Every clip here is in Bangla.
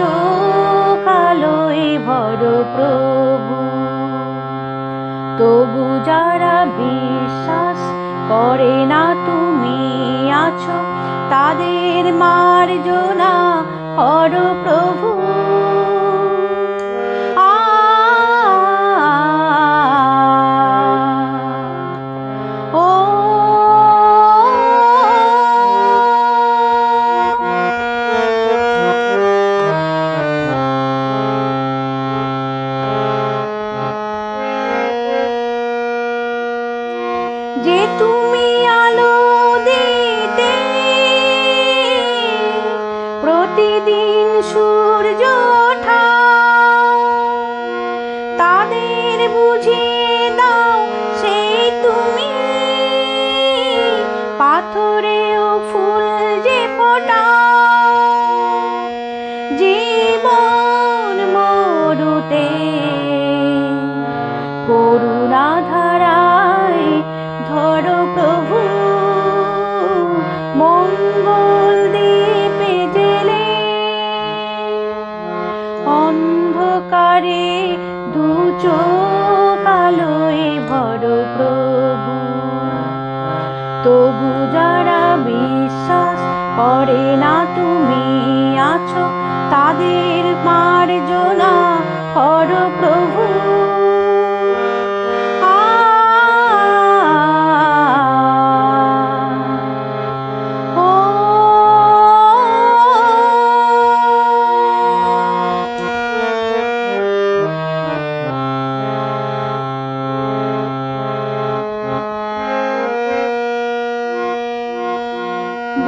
চোখ আলোয় ভরো প্রভু। তবু যারা বিশ্বাস করে না তুমি আছো, তাদের মার্জনা করো প্রভু। যে তুমি আলো দিতে প্রতিদিন সূর্য ওঠাও, তাদের বুঝিয়ে দাও সেই তুমি পাথরেও ফুল যে ফোটাও। জীবন মরুতে করুণা ধারায় ধরো প্রভু, মঙ্গল দীপে জেলে অন্ধকারে দু চোখ আলোয় ভরো প্রভু। তবু যারা বিশ্বাস করে না তুমি আছো, তাদের মার্জনা করো প্রভু।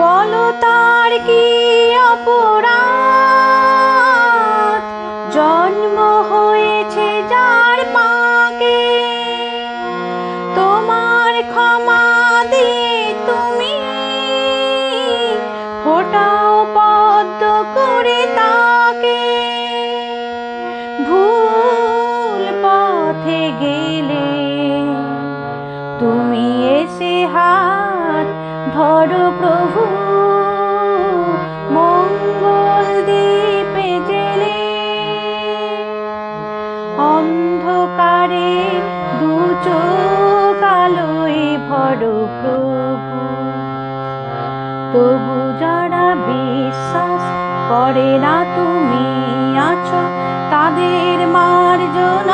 বলো তার কি অপরাধ, জন্ম হয়েছে যার পাকে, তোমার ক্ষমা দিয়ে তুমি ফোটাও পদ্ম করে তাকে। ভুল পথে গেলে তুমি এসে হাত ধরো প্রভু, মঙ্গল দীপে জেলে অন্ধকারে দু চোখ আলোয় ভরো প্রভু। তবু যারা বিশ্বাস করে না তুমি আছো, তাদের মার্জনা